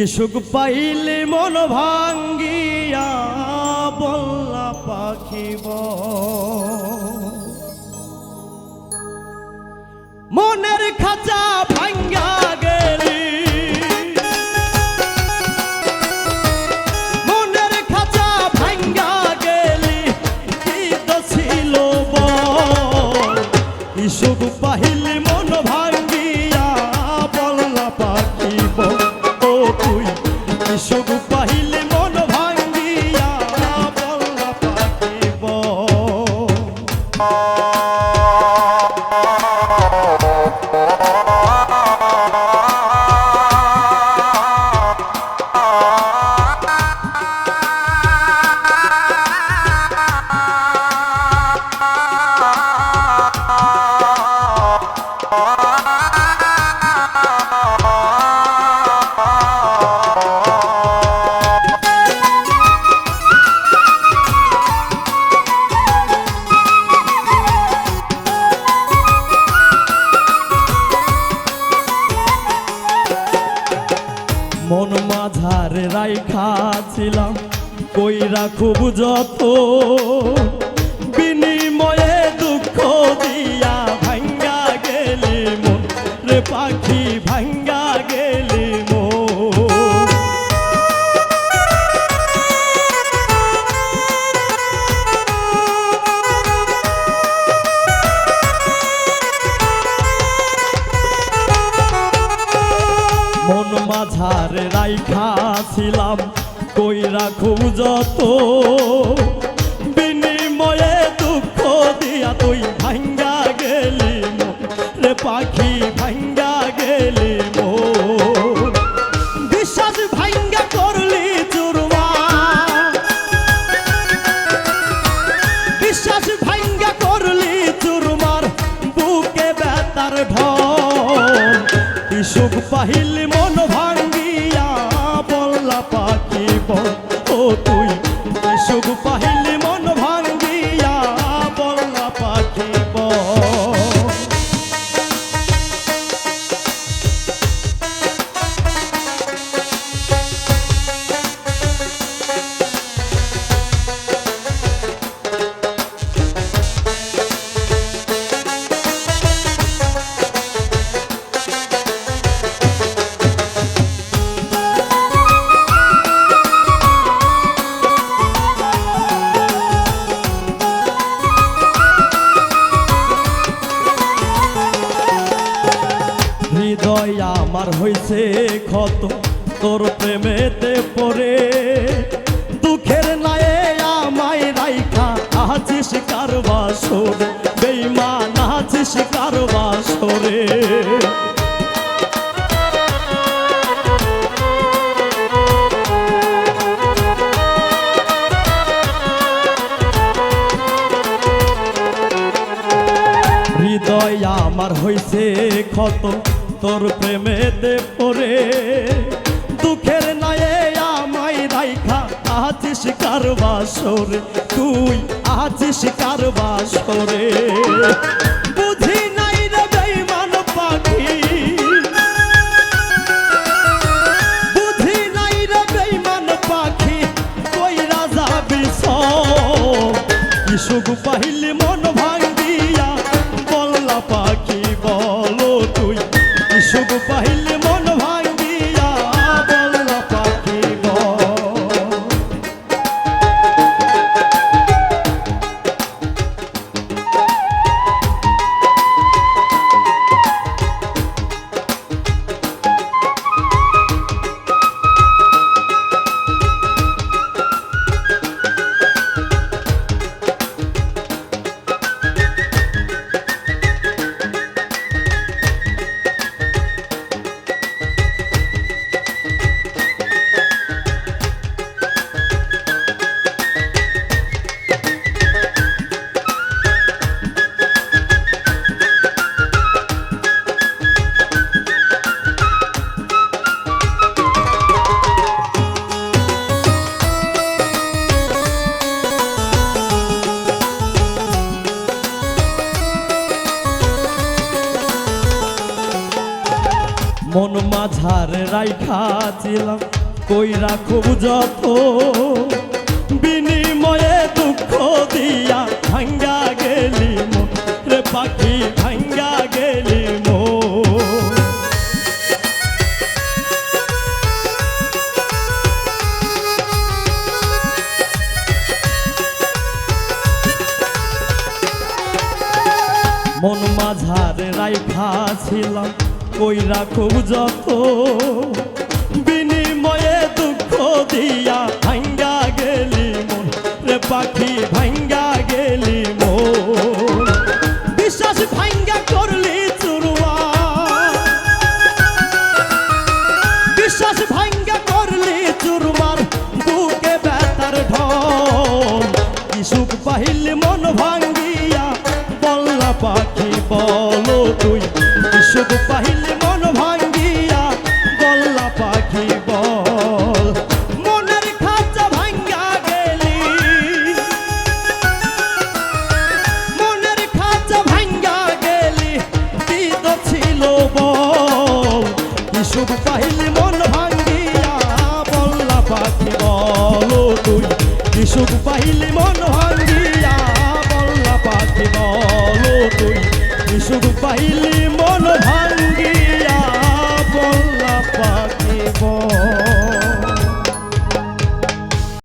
সুখ পাইলে মন ভাঙ্গিয়া বল্লা পাখিব মনের খাঁচা ভাঙ্গা গেলি মনের খাঁচা ভাঙ্গা গেলি কি তো ছিল বল সুখ পাইলে মন ভাঙ্গিয়া বল্লা পাখিব সুখ পাইলে মন ভাঙ্গিয়া বল্লা পাখিব মন মাঝারে রাইখা ছিলাম কইরা খুব যত বিনিময়ে দুঃখ দিয়া ভাঙ্গা গেলি মন রে পাখি ভাঙ্গা গেলি মন মাঝারে রাইখা ছিলাম কইরা খুব যত বিনিময়ে দুঃখ দিয়া তুই ভাঙ্গা গেলি রে পাখি ভাঙ্গা গেলি বিশ্বাস ভাঙ্গা করলি চুরমার বিশ্বাস ভাঙ্গা করলি চুরমার বুকে ব্যথার ঢল সুখ পাহিলি মন ভাঙ্গিয়া বল্লা পাখিব ও তুই সুখ পাহিলি মন ভাঙ্গিয়া বল্লা পাখিব হৃদয় আমার হইছে ক্ষত তোর প্রেমেতে পড়ে দুঃখের নায়ে আমায় রাইখা আছিস কারবাসরে বেঈমান আছিস কারবাসরে হৃদয় আমার হইছে ক্ষত তোর প্রেমেতে পড়ে দুঃখের নায়ে আমায় রাইখা আছিস কারবাসরে তুই আছিস কারবাসরে বুঝি নাই রে বেঈমান পাখি বুঝি নাই রে বেঈমান পাখি কইরা যাবি সব সুখ পাইলে মন ভাঙ্গিয়া বল্লা পাখি বলো তুই সুখ পাইলে মন ভাঙ্গিয়া বল্লা পাখিব মন মাঝার রাইখা ছিলাম কইরা খুব যত বিনিময়ে দুঃখ দিয়া ভাঙ্গা গেলি মন রে পাখি ভাঙ্গা গেলি মন। মন মাঝার রাইখা ছিলাম কইরা খুব যত বিনিময়ে দুঃখ দিয়া ভাঙ্গা গেলি মন রে পাখি ভাঙ্গা গেলি মন। বিশ্বাস ভাঙ্গা করলি চুরমার, বিশ্বাস ভাঙ্গা করলি চুরমার, বুকে ব্যথার ঢল কি সুখ পাহিলি মন ভাঙ্গিয়া বল্লা পাখি বলো তুই কি সুখ পাহিলি মন ভাঙ্গিয়া বল্লা পাখি বল। মনের খাঁচা ভাঙ্গা গেলি, মনের খাঁচা ভাঙ্গা গেলি কি তো ছিল বল কি সুখ পাহিলি মন ভাঙ্গিয়া বল্লা পাখি বলো তুই কি সুখ পাহিলি মন ভাঙ্গিয়া বল্লা পাখি বলো তুই কি সুখ পাহিলি মন ভাঙ্গিয়া।